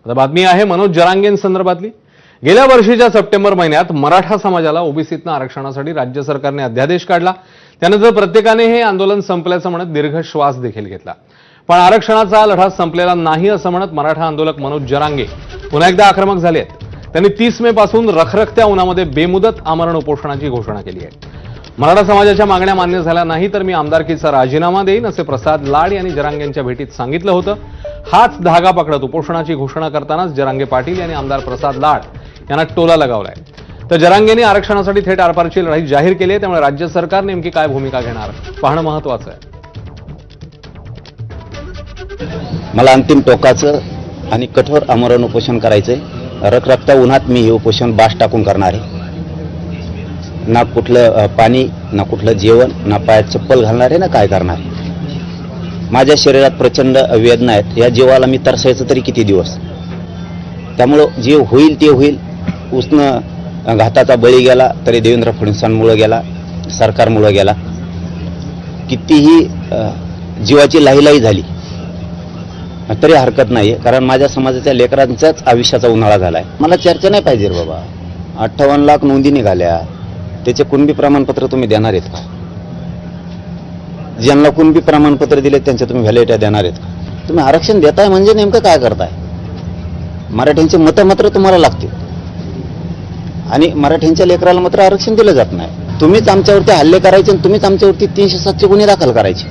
आता बातमी आहे मनोज जरांगेंसंदर्भातली। गेल्या वर्षीच्या सप्टेंबर महिन्यात मराठा समाजाला ओबीसीतनं आरक्षणासाठी राज्य सरकारने अध्यादेश काढला। त्यानंतर प्रत्येकाने हे आंदोलन संपल्याचं म्हणत दीर्घ श्वास देखील घेतला। पण आरक्षणाचा लढा संपलेला नाही असं म्हणत मराठा आंदोलक मनोज जरांगे पुन्हा एकदा आक्रमक झाले आहेत। त्यांनी 30 मे पासून रखरखत्या उन्हामध्ये बेमुदत आमरण उपोषणाची घोषणा केली आहे। मराठा समाजाच्या मागण्या मान्य झाल्या नाही तर मी आमदारकीचा राजीनामा देईन असे प्रसाद लाड यांनी जरांगेंच्या भेटीत सांगितलं होतं। हाच धागा पकडत उपोषणाची घोषणा करतानाच जरांगे पाटील यांनी आमदार प्रसाद लाड यांना टोला लगावलाय। तर जरांगेंनी आरक्षणासाठी थेट आरपारची लढाई जाहीर केली आहे। त्यामुळे राज्य सरकार नेमकी काय भूमिका घेणार पाहणं महत्त्वाचं आहे। मला अंतिम टोकाचं आणि कठोर आमरण उपोषण करायचंय। रखरखत्या उन्हात मी हे उपोषण बास टाकून करणार आहे। ना कुठलं पाणी, ना कुठलं जेवण, ना पायात चप्पल घालणार आहे, ना काय करणार आहे। माझ्या शरीरात प्रचंड वेदना आहेत। या जीवाला मी तरसायचं तरी किती दिवस। त्यामुळं जे होईल ते होईल। उष्ण घाताचा बळी गेला तरी देवेंद्र फडणवीसांमुळे गेला, सरकारमुळे गेला। कितीही जीवाची लाहीलाही झाली तरी हरकत नाही, कारण माझ्या समाजाच्या लेकरांच्याच आयुष्याचा उन्हाळा झालाय। मला चर्चा नाही पाहिजे रे बाबा। 58 लाख नोंदी निघाल्या, त्याचे कुणबी प्रमाणपत्र तुम्ही देणार आहेत का? ज्यांना कुणबी प्रमाणपत्र दिले त्यांच्या तुम्ही व्हॅलिडिटी देणार आहेत का? तुम्ही आरक्षण देताय म्हणजे नेमकं काय करताय? मराठ्यांचे मतं मात्र तुम्हाला लागतील आणि मराठ्यांच्या लेकराला मात्र आरक्षण दिलं जात नाही। तुम्हीच आमच्यावरती हल्ले करायचे आणि तुम्हीच आमच्यावरती 307 गुन्हे दाखल करायचे,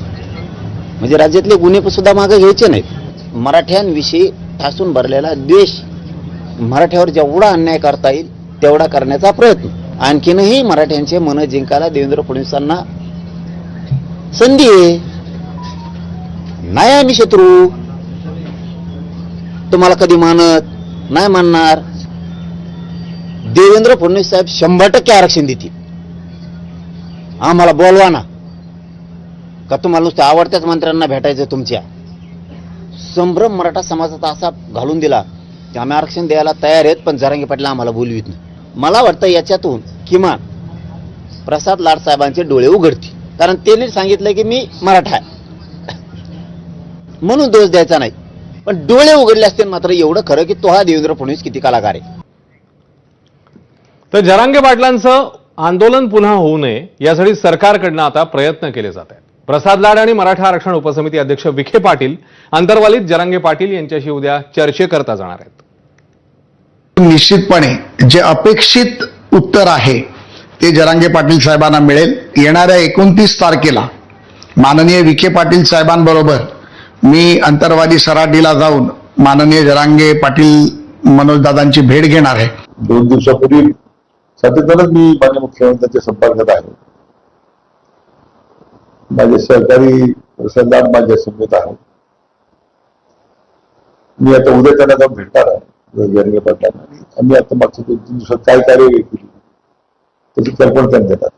म्हणजे राज्यातले गुन्हे सुद्धा मागे घ्यायचे नाहीत। मराठ्यांविषयी ठासून भरलेला द्वेष, मराठ्यावर जेवढा अन्याय करता येईल तेवढा करण्याचा प्रयत्न। आणखीनही मराठ्यांचे मन जिंकायला देवेंद्र फडणवीसांना संधी आहे। नाही आम्ही शत्रू, तुम्हाला कधी मानत नाही मानणार। देवेंद्र फडणवीस साहेब 100% आरक्षण देतील। आम्हाला बोलवा ना, का तुम्हाला नुसत्या आवडत्याच मंत्र्यांना भेटायचं? तुमच्या संभ्रम मराठा समाजाचा असा घालून दिला की आम्ही आरक्षण द्यायला तयार आहेत, पण जरांगे पाटील आम्हाला बोलवित नाही। मला वाटतं याच्यातून किमान प्रसाद लाड साहेबांचे डोळे उघडतील, कारण त्यांनी सांगितलं की मी मराठा आहे म्हणून दोष द्यायचा नाही। पण डोळे उघडले असतील मात्र एवढं खरं की तो हा देवेंद्र फडणवीस किती कलाकार आहे। तर जरांगे पाटलांचं आंदोलन पुन्हा होऊ नये यासाठी सरकारकडनं आता प्रयत्न केले जात आहेत। प्रसाद लाड आणि मराठा आरक्षण उपसमिती अध्यक्ष विखे पाटील अंतर्वालीत जरांगे पाटील यांच्याशी उद्या चर्चेकरता जाणार आहेत। निश्चितपणे जे अपेक्षित उत्तर आहे ते जरांगे पाटील साहेबांना मिळेल। येणाऱ्या 29 तारखेला माननीय विखे पाटील साहेबांबरोबर मी अंतर्वाली सराटीला जाऊन माननीय जरांगे पाटील मनोजदादांची भेट घेणार आहे। 2 दिवसापूर्वी सातत्यानं मी माननीय मुख्यमंत्र्यांच्या संपर्कात आहे। माझे सहकारी प्रसाद लाड माझ्या समोर आहेत। मी आता उद्या त्यांना जाऊन भेटणार आहे जरांगे पाटलांना। आम्ही आता मागच्या 2-3 दिवसात काय कार्यवाही केली त्याची कल्पना त्यांना देतात।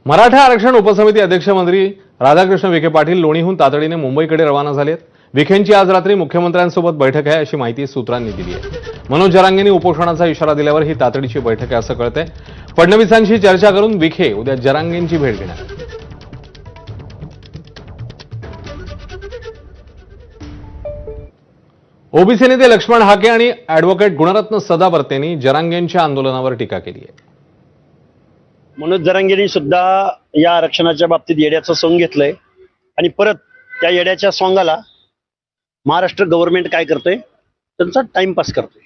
मराठा आरक्षण उपसमिती अध्यक्ष मंत्री राधाकृष्ण विखे पाटील लोणीहून तातडीने मुंबईकडे रवाना झालेत। विखेंची आज रात्री मुख्यमंत्र्यांसोबत बैठक आहे अशी माहिती सूत्रांनी दिली आहे। मनोज जरांगेंनी उपोषणाचा इशारा दिल्यावर ही तातडीची बैठक आहे असं कळतंय। फडणवीसांशी चर्चा करून विखे उद्या जरांगेंची भेट घेणार आहेत। ओबीसी नेते लक्ष्मण हाके आणि ॲडव्होकेट गुणरत्न सदावर्ते यांनी जरांगेंच्या आंदोलनावर टीका केली आहे। मनोज जरांगेंनी सुद्धा या आरक्षणाच्या बाबतीत येड्याचं सॉंग घेतलंय आणि परत त्या येड्याच्या सॉंगाला महाराष्ट्र गव्हर्नमेंट काय करतंय, त्यांचा टाइमपास करतोय।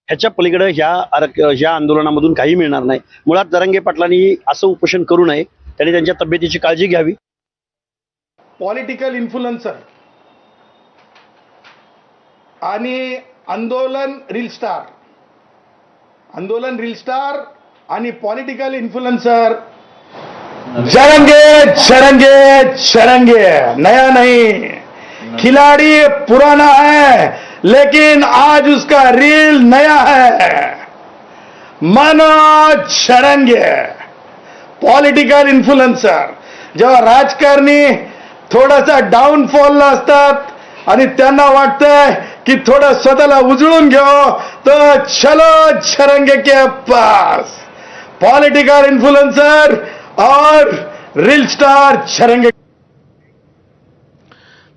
ह्याच्या पलीकडे ह्या आंदोलनामधून काही मिळणार नाही। मुळात जरांगे पाटलांनी असं उपोषण करू नये, त्यांनी त्यांच्या तब्येतीची काळजी घ्यावी। पॉलिटिकल इन्फ्लुएन्सर आणि आंदोलन रील स्टार आणि पॉलिटिकल इन्फ्लुएंसर जरांगे जरांगे जरांगे नया नहीं, खिलाड़ी पुराना है लेकिन आज उसका रील नया है। मनोज जरांगे पॉलिटिकल इन्फ्लुएंसर जेव्हा राजकारणी थोडासा डाऊनफॉलला असतात आणि त्यांना वाटतंय कि थोड़ा स्वतःला उजळून घ्यावं, तो चलो जरांगे के पास। पॉलिटिकल इन्फ्लुएंसर और रील स्टार जरांगे।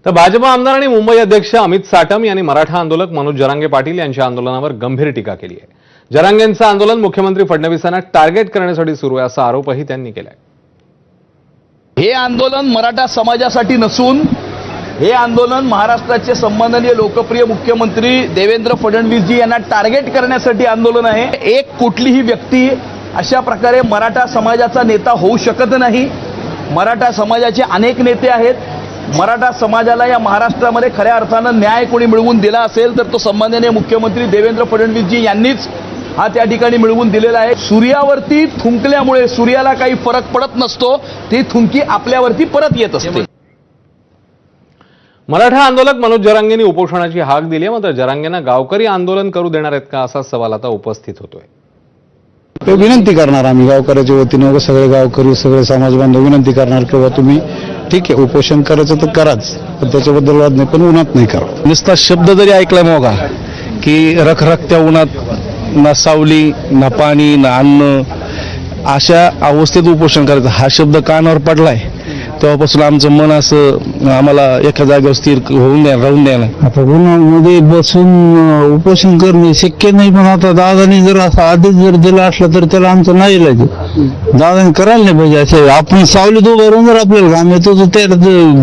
तर भाजप आमदार आणि मुंबई अध्यक्ष अमित साटम यांनी मराठा आंदोलक मनोज जरांगे पाटील यांच्या आंदोलनावर गंभीर टीका केली आहे. जरांगेंचं आंदोलन मुख्यमंत्री फडणवीसांना टार्गेट करण्यासाठी सुरू आहे असा आरोपही त्यांनी केलाय. हे आंदोलन मराठा समाजासाठी नसून हे आंदोलन महाराष्ट्राचे सन्माननीय लोकप्रिय मुख्यमंत्री देवेंद्र फडणवीसजी यांना टार्गेट करण्यासाठी आंदोलन आहे. एक कुठलीही व्यक्ती अशा प्रकारे मराठा समाजाचा नेता होऊ शकत नाही. मराठा समाजाचे अनेक नेते आहेत. मराठा समाजाला या महाराष्ट्रामध्ये खऱ्या अर्थानं न्याय कोणी मिळवून दिला असेल तर तो सन्माननीय मुख्यमंत्री देवेंद्र फडणवीसजी यांनीच हा त्या ठिकाणी मिळवून दिलेला आहे. सूर्यावरती थुंकल्यामुळे सूर्याला काही फरक पडत नसतो. ती थुंकी आपल्यावरती परत येत असते. मराठा आंदोलक मनोज जरांगेंनी उपोषणाची हाक दिली आहे. मात्र जरांगेंना गावकरी आंदोलन करू देणार आहेत का असा सवाल आता उपस्थित होतोय. ते विनंती करणार आम्ही गावकऱ्याच्या वतीनं सगळे गावकरी सगळे समाज बांधव विनंती करणार किंवा तुम्ही ठीक आहे उपोषण करायचं तर कराच पण त्याच्याबद्दल वाद नाही पण उन्हात नाही करा. नुसता शब्द जरी ऐकला मोगा की रखरखत्या उन्हात ना सावली ना पाणी ना अन्न अशा अवस्थेत उपोषण करायचं हा शब्द कानावर पडलाय तेव्हापासून आमचं मन असं आम्हाला एका जागेवर स्थिर होऊन द्या राहून द्यायला. आता उन्हामध्ये बसून उपोषण करणे शक्य नाही पण आता दादानी जर असं आदेश जर दिला असला तर त्याला आमचं नाही इलाज. दादाने करायला नाही पाहिजे असे आपण सावलीत उभं राहून जर आपल्याला घाम येतो तर त्याला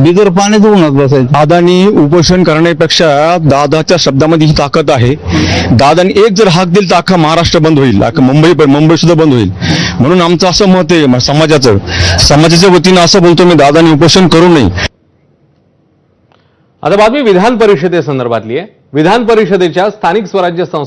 बिगर पाण्यात उन्हात बसायचं. दादानी उपोषण करण्यापेक्षा दादाच्या शब्दामध्ये ही ताकद आहे. दादानी एक जर हाक दिली तर अख्खा महाराष्ट्र बंद होईल अख्खा मुंबई सुद्धा बंद होईल. म्हणून आमचं असं मत आहे समाजाच्या वतीनं असं बोलतो मी दादानी उपोषण करू नये. आता बातमी विधान परिषदेसंदर्भातली आहे. विधान परिषदेच्या स्थानिक स्वराज्य संस्था